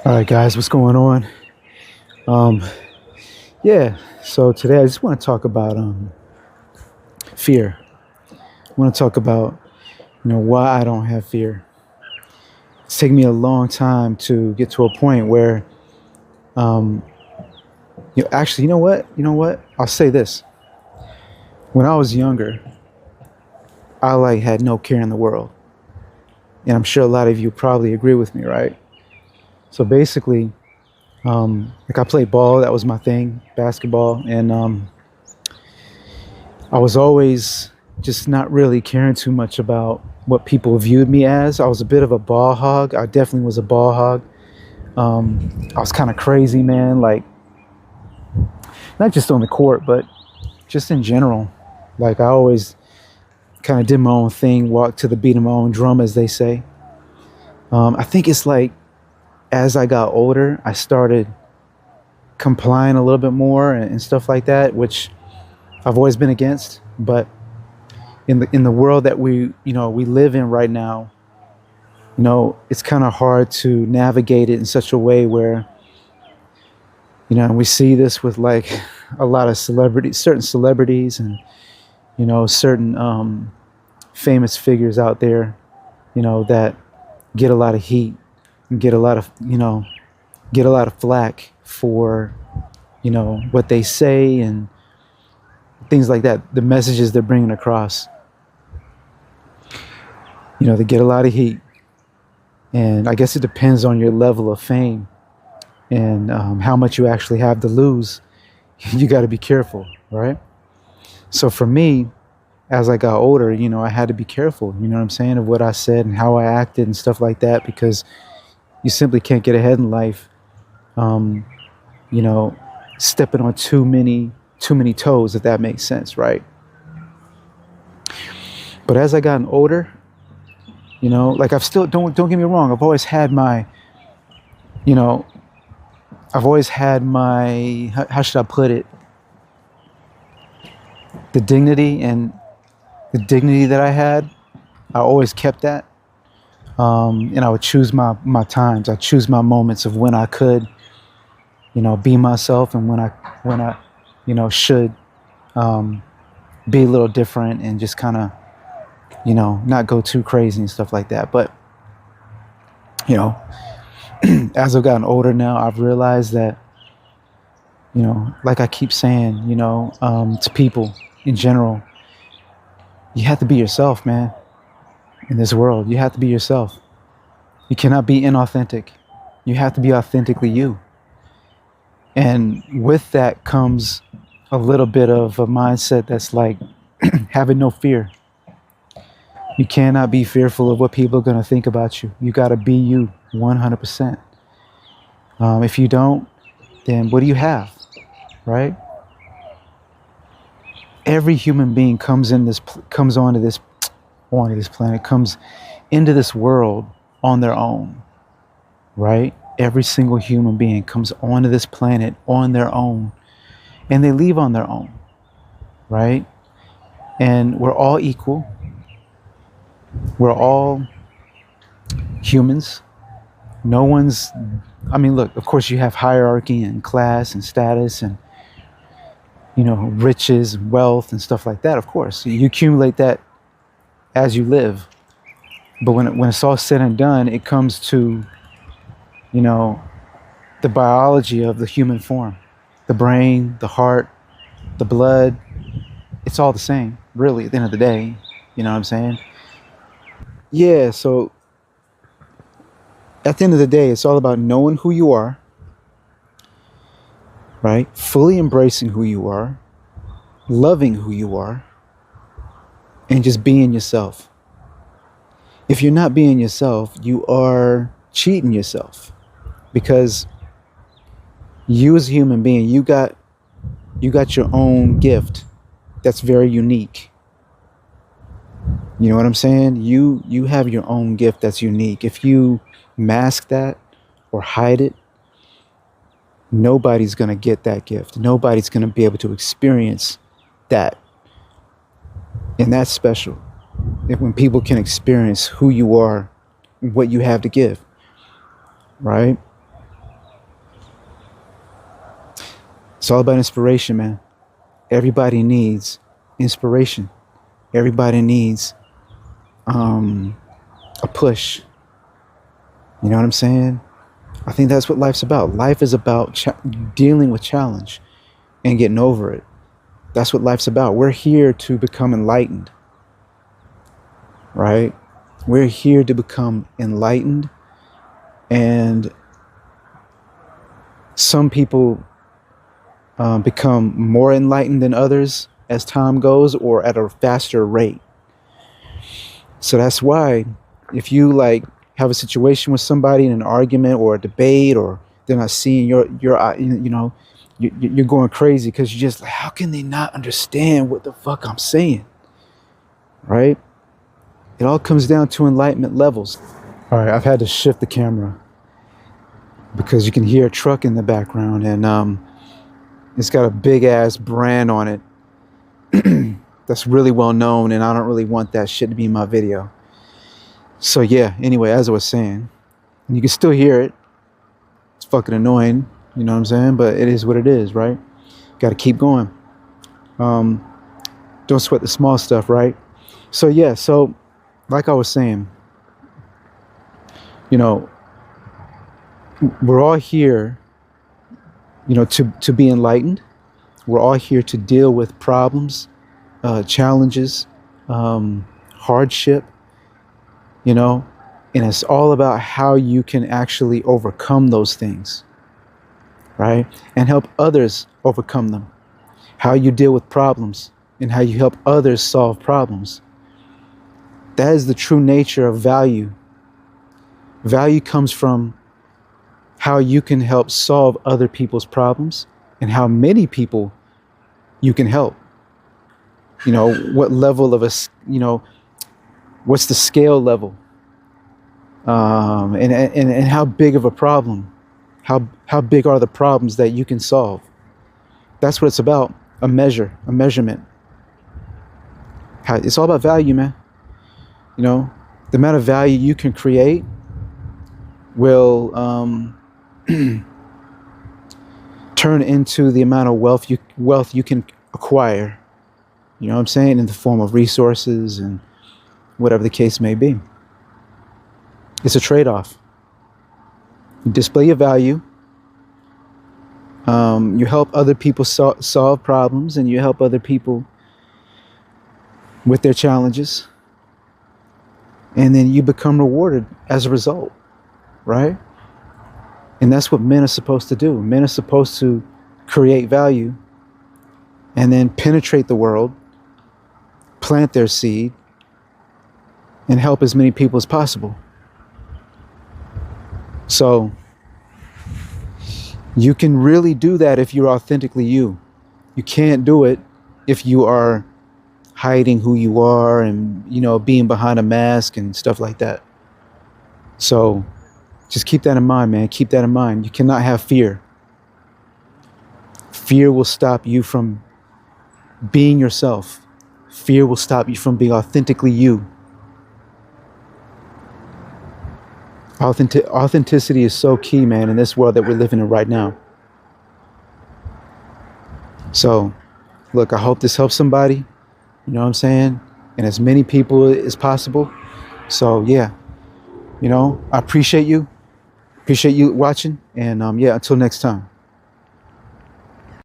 All right, guys, what's going on? Um, yeah, so today I just want to talk about fear. I want to talk about why I don't have fear. It's taken me a long time to get to a point where um, actually, you know what? I'll say this: when I was younger, I had no care in the world, and I'm sure a lot of you probably agree with me, right? So basically, I played ball. That was my thing, basketball, and I was always just not really caring too much about what people viewed me as. I was a bit of a ball hog. I definitely was a ball hog. I was kind of crazy, man. Like, not just on the court, but just in general. Like, I always kind of did my own thing, walked to the beat of my own drum, as they say. I think it's like as I got older, I started complying a little bit more and stuff like that, which I've always been against. But in the world that we live in right now, it's kind of hard to navigate it in such a way where we see this with like a lot of certain celebrities, and certain famous figures out there, that get a lot of heat and get a lot of flack for what they say and things like that, the messages they're bringing across. They get a lot of heat, and I guess it depends on your level of fame and how much you actually have to lose. You got to be careful, right? So for me, as I got older, I had to be careful, what I'm saying, of what I said and how I acted and stuff like that, because you simply can't get ahead in life, um, you know, stepping on too many toes, if that makes sense, right? But as I gotten older, like I've still don't get me wrong, I've always had my, you know, how should I put it, the dignity that I had. I always kept that, and I would choose my times. I choose my moments of when I could, be myself, and when I should be a little different and just kind of, not go too crazy and stuff like that. But as I've gotten older now, I've realized that, like I keep saying, to people in general, you have to be yourself, man. In this world, you have to be yourself. You cannot be inauthentic. You have to be authentically you. And with that comes a little bit of a mindset that's like having no fear. You cannot be fearful of what people are going to think about you. You got to be you 100%. If you don't, then what do you have, right? Every human being comes onto this planet, comes into this world on their own, right? Every single human being comes onto this planet on their own, and they leave on their own, right? And we're all equal. We're all humans. No one's, look, of course you have hierarchy and class and status and, riches, wealth and stuff like that. Of course, you accumulate that as you live. But when it's all said and done, it comes to, the biology of the human form, the brain, the heart, the blood. It's all the same, really, at the end of the day. You know what I'm saying? Yeah, so at the end of the day, it's all about knowing who you are, right? Fully embracing who you are, loving who you are, and just being yourself. If you're not being yourself, you are cheating yourself, because you as a human being, you got your own gift that's very unique. You know what I'm saying? You have your own gift that's unique. If you mask that or hide it, nobody's going to get that gift. Nobody's going to be able to experience that. And that's special. When people can experience who you are, what you have to give, right? It's all about inspiration, man. Everybody needs inspiration. Everybody needs a push. You know what I'm saying? I think that's what life's about. Life is about dealing with challenge and getting over it. That's what life's about. We're here to become enlightened, right? We're here to become enlightened. And some people become more enlightened than others as time goes, or at a faster rate. So that's why if you like have a situation with somebody in an argument or a debate, or they're not seeing your you're going crazy because you're just like, how can they not understand what the fuck I'm saying? Right? It all comes down to enlightenment levels. All right, I've had to shift the camera because you can hear a truck in the background, and it's got a big ass brand on it that's really well known, and I don't really want that shit to be in my video. So yeah, anyway, as I was saying, you can still hear it. It's fucking annoying, you know what I'm saying? But it is what it is, right? Got to keep going. Don't sweat the small stuff, right? So yeah, so like I was saying, you know, we're all here, you know, to be enlightened. We're all here to deal with problems, challenges, hardship, you know, and it's all about how you can actually overcome those things, right? And help others overcome them. How you deal with problems and how you help others solve problems. That is the true nature of value. Value comes from how you can help solve other people's problems and how many people you can help. You know, what level of what's the scale level? And how big of a problem? How big are the problems that you can solve? That's what it's about. A measurement. It's all about value, man. You know, the amount of value you can create will turn into the amount of wealth you can acquire. You know what I'm saying? In the form of resources and whatever the case may be. It's a trade-off. You display your value. You help other people solve problems, and you help other people with their challenges. And then you become rewarded as a result, right? And that's what men are supposed to do. Men are supposed to create value and then penetrate the world, plant their seed, and help as many people as possible. So you can really do that if you're authentically you. You can't do it if you are hiding who you are and, you know, being behind a mask and stuff like that. So just keep that in mind, man. Keep that in mind. You cannot have fear. Fear will stop you from being yourself. Fear will stop you from being authentically you. Authenticity is so key, man, in this world that we're living in right now. So, look, I hope this helps somebody. You know what I'm saying? And as many people as possible. So, yeah, you know, I appreciate you. Appreciate you watching. And, yeah, until next time.